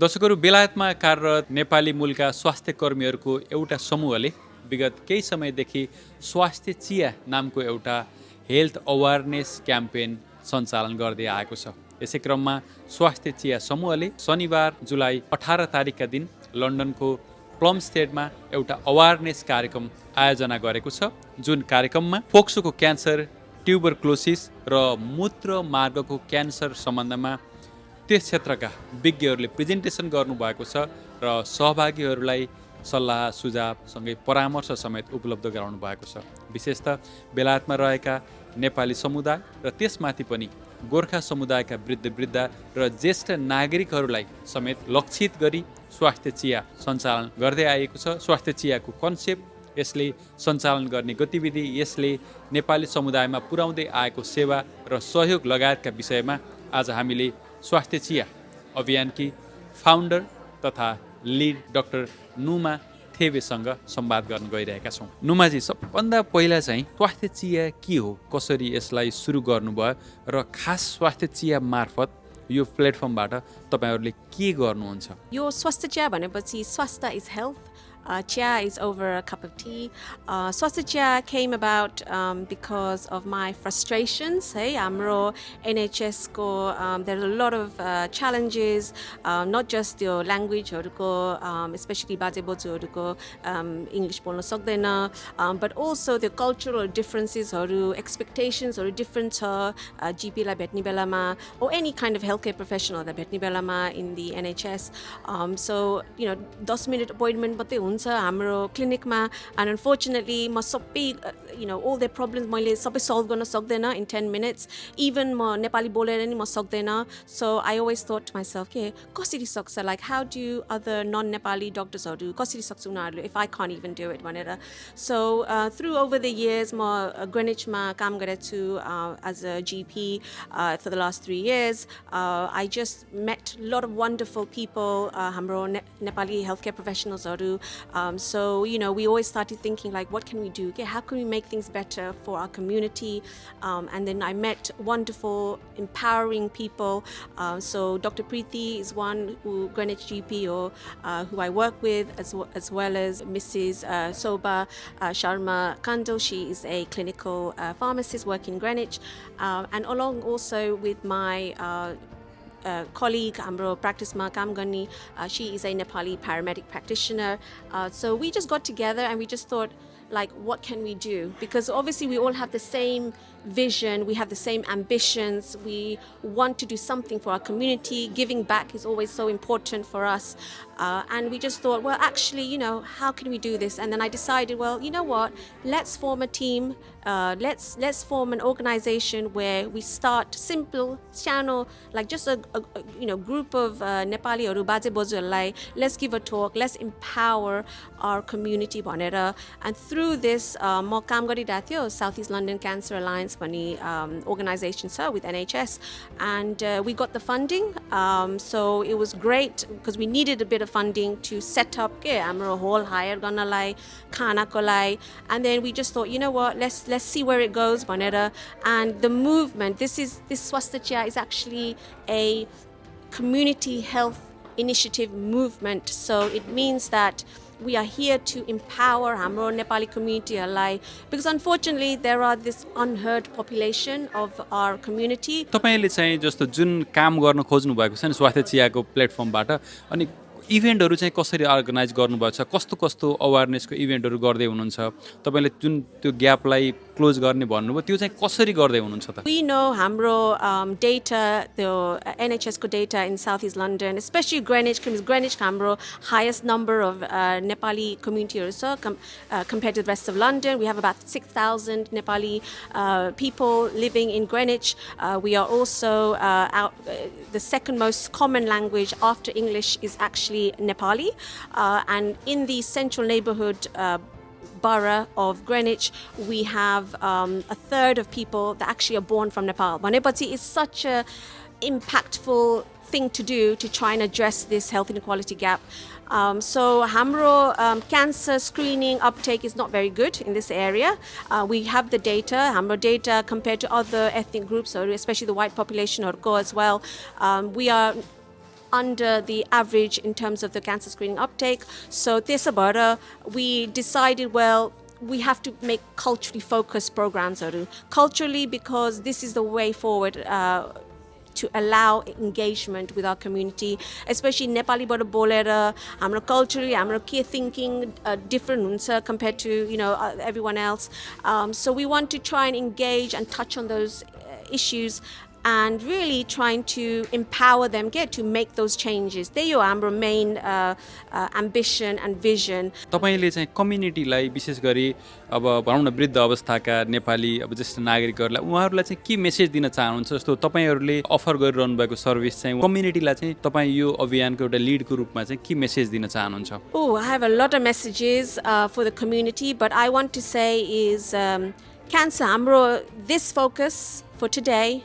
दर्शकहरू, बेलायतमा कार्यरत नेपाली मूलका स्वास्थ्य कर्मीहरूको एउटा समूहले विगत केही समयदेखि स्वास्थ्य चिया नामको एउटा हेल्थ अवेरनेस क्याम्पेन सञ्चालन गर्दै आएको छ। यसै क्रममा स्वास्थ्य चिया समूहले शनिबार जुलाई 18 तारिकका दिन लन्डनको प्लमस्टेडमा एउटा अवेरनेस कार्यक्रम आयोजना गरेको छ, जुन कार्यक्रममा फोक्सोको क्यान्सर, ट्युबरक्लोसिस र मूत्र मार्गको क्यान्सर सम्बन्धमा त्यस क्षेत्रका विज्ञहरूले प्रेजेन्टेसन गर्नुभएको छ र सहभागीहरूलाई सल्लाह सुझावसँगै परामर्श समेत उपलब्ध गराउनु भएको छ। विशेषतः बेलायतमा रहेका नेपाली समुदाय र त्यसमाथि पनि गोर्खा समुदायका वृद्ध र ज्येष्ठ नागरिकहरूलाई समेत लक्षित गरी स्वास्थ्य चिया सञ्चालन गर्दै आएको छ। स्वास्थ्य चियाको कन्सेप्ट, यसले सञ्चालन गर्ने गतिविधि, यसले नेपाली समुदायमा पुर्याउँदै आएको सेवा र सहयोग लगायतका विषयमा आज हामीले स्वास्थ्य चिया अभियानकी फाउन्डर तथा लिड डाक्टर नुमा थेवेसँग संवाद गर्न गइरहेका छौँ। नुमाजी, सबभन्दा पहिला चाहिँ स्वास्थ्य चिया के हो, कसरी यसलाई सुरु गर्नुभयो र खास स्वास्थ्य चिया मार्फत यो प्लेटफर्मबाट तपाईँहरूले के गर्नुहुन्छ? यो स्वास्थ्य चिया भनेपछि स्वास्थ्य is health. Chia is over a cup of tea. Swasthya Chia came about because of my frustrations. Hey, Amro NHS ko there are a lot of challenges, not just your language, especially baje bojuhharuko English bolna sakdaina, but also the cultural differences, expectations different cha GP la bhetne belama or any kind of healthcare professional that bhetne belama in the NHS. So 10-minute appointment मात्रै हुन्छ हाम्रो क्लिनिकमा, and unfortunately म सबै all their problems मैले सबै solve गर्न सक्दैन in 10 minutes, even म नेपाली बोलेर नि म सक्दैन. So I always thought to myself, के कसरी सक्छ, like how do other non-Nepali doctors हरू कसरी सक्छ उनीहरूले if I can't even do it भनेर. So through over the years म Greenwich मा काम गरेको छु as a GP for the last 3 years. I just met a lot of wonderful people, हाम्रो Nepali healthcare professionals हरू. So we always started thinking like, what can we do? Okay, how can we make things better for our community? And then I met wonderful, empowering people. So Dr. Preeti is one who Greenwich GP or who I work with, as well as Mrs. Soba Sharma Kando. She is a clinical pharmacist working in Greenwich, and along also with my colleague, Amro practice ma kam garni. She is a Nepali paramedic practitioner. So we just got together and we just thought, like, what can we do? Because obviously we all have the same vision, we have the same ambitions, we want to do something for our community. Giving back is always so important for us. And we just thought, well, actually, how can we do this? And then I decided, well, you know what? Let's form a team. Let's form an organization where we start simple channel, like just a group of Nepali or baje bojuhharulai. Let's give a talk. Let's empower our community bhanera. And through this, म काम गरिरहेको थियो Southeast London Cancer Alliance भन्ने organization with NHS, and we got the funding. So it was great because we needed a bit of funding to set up हाम्रो hall hire गर्नलाई, खानाको लागि, and then we just thought, you know what, let's see where it goes भनेर. And the movement, this Swasthya Chia is actually a community health initiative movement. So it means that we are here to empower हाम्रो Nepali community lie, because unfortunately there are this unheard population of our community. तपाईले चाहिँ जस्तो जुन काम गर्न खोज्नु भएको छ नि स्वास्थ्य चियाको प्लेटफर्मबाट, अनि इभेन्टहरू चाहिँ कसरी अर्गनाइज गर्नुभएको छ, कस्तो कस्तो अवेरनेसको इभेन्टहरू गर्दै हुनुहुन्छ, तपाईले जुन त्यो ग्यापलाई क्लोज गर्ने भन्नुभयो त्यो चाहिँ कसरी गर्दै हुनुहुन्छ त? We know हाम्रो data, the NHS को data in Southeast London, especially Greenwich हाम्रो highest number of Nepali community so compared to the rest of London. We have about 6,000 Nepali people living in Greenwich. We are also the second most common language after English is actually Nepali, and in the central neighborhood borough of Greenwich, we have a third of people that actually are born from Nepal. Bhanepachi is such a impactful thing to do to try and address this health inequality gap. So हाम्रो cancer screening uptake is not very good in this area. We have the data, हाम्रो data compared to other ethnic groups, or especially the white population as well. We are under the average in terms of the cancer screening uptake. So त्यसो भएर we decided, well, we have to make culturally focused programs. Culturally, because this is the way forward to allow engagement with our community, especially Nepali बाट बोलेर हाम्रो culturally हाम्रो के thinking different हुन्छ compared to everyone else. So we want to try and engage and touch on those issues and really trying to empower them to make those changes. त्यही हो हाम्रो main ambition and vision. तपाईले चाहिँ कम्युनिटीलाई विशेष गरी अब भनौँ न वृद्ध अवस्थाका नेपाली अब ज्येष्ठ नागरिकहरूलाई उहाँहरूलाई चाहिँ के मेसेज दिन चाहनुहुन्छ? जस्तो तपाईहरूले अफर गरिरहनु भएको सर्भिस चाहिँ कम्युनिटीलाई चाहिँ तपाईँ यो अभियानको एउटा लिडको रूपमा चाहिँ के मेसेज दिन चाहनुहुन्छ? Oh, I have a lot of messages for the community, but I want to say is cancer हाम्रो this focus for today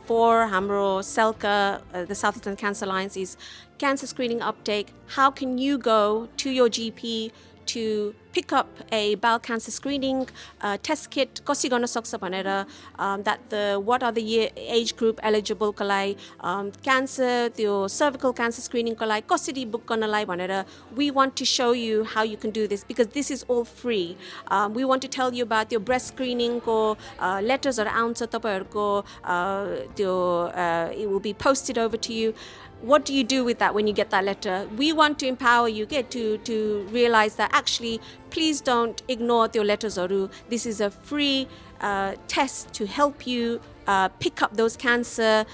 for Hamro Selka, the South Eastern Cancer Alliance, is cancer screening uptake. How can you go to your GP to pick up a bowel cancer screening test kit? Kosi गर्न सक्छ भनेर what are the age group eligible को लागि cancer त्यो cervical cancer screening को लागि कसरी book गर्नलाई भनेर we want to show you how you can do this, because this is all free. We want to tell you about your breast screening को letters हरु आउँछ तपाईहरुको त्यो it will be posted over to you. What do you do with that when you get that letter? We want to empower you to realize that actually, please don't ignore your letters. This is a free test to help you pick up those cancer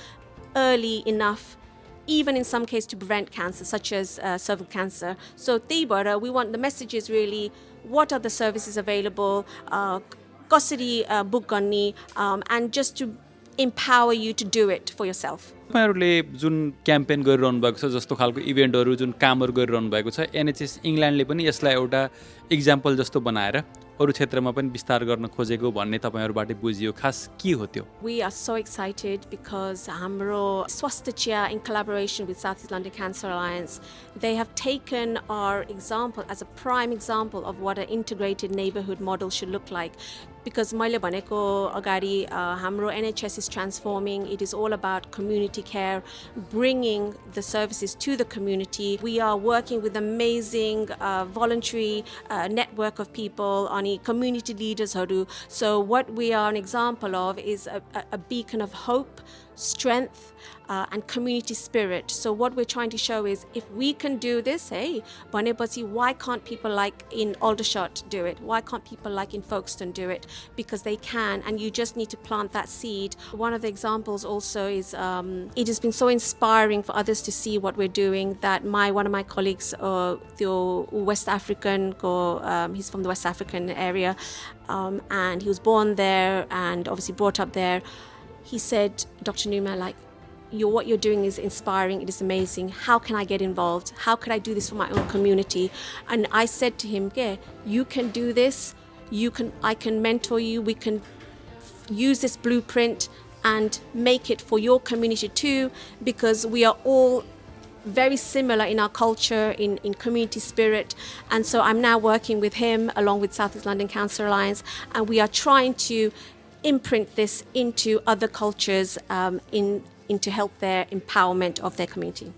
early enough, even in some cases to prevent cancer, such as cervical cancer. So we want the message is really, what are the services available, कसरी book गर्ने, and just to empower you to do it for yourself. तपाईहरुले जुन campaign गरिरहनु भएको छ, जस्तो खालको इभेन्टहरु जुन कामहरु गरिरहनु भएको छ, एनएचएस इंग्ल्यान्डले पनि यसलाई एउटा एक्जाम्पल जस्तो बनाएर अरु क्षेत्रमा पनि विस्तार गर्न खोजेको भन्ने तपाईहरुबाट बुझियो। खास के हो त्यो? We are so excited because हाम्रो स्वास्थ्य chia in collaboration with South East London Cancer Alliance, they have taken our example as a prime example of what an integrated neighborhood model should look like. Because मैले भनेको अगाडि हाम्रो NHS is transforming. It is all about community care, bringing the services to the community. We are working with amazing voluntary network of people, on community leaders. So what we are an example of is a beacon of hope, strength, and community spirit. So what we're trying to show is, if we can do this, भनेपछि why can't people like in Aldershot do it? Why can't people like in Folkestone do it? Because they can, and you just need to plant that seed. One of the examples also is, it has been so inspiring for others to see what we're doing, that one of my colleagues, the West African, he's from the West African area, and he was born there and obviously brought up there. He said, Dr. Numa, what you're doing is inspiring, it is amazing. How can I get involved? How could I do this for my own community? And I said to him, you can do this. I can mentor you. We can use this blueprint and make it for your community too, because we are all very similar in our culture, in community spirit. And so I'm now working with him along with South East London Cancer Alliance, and we are trying to imprint this into other cultures to help their empowerment of their community.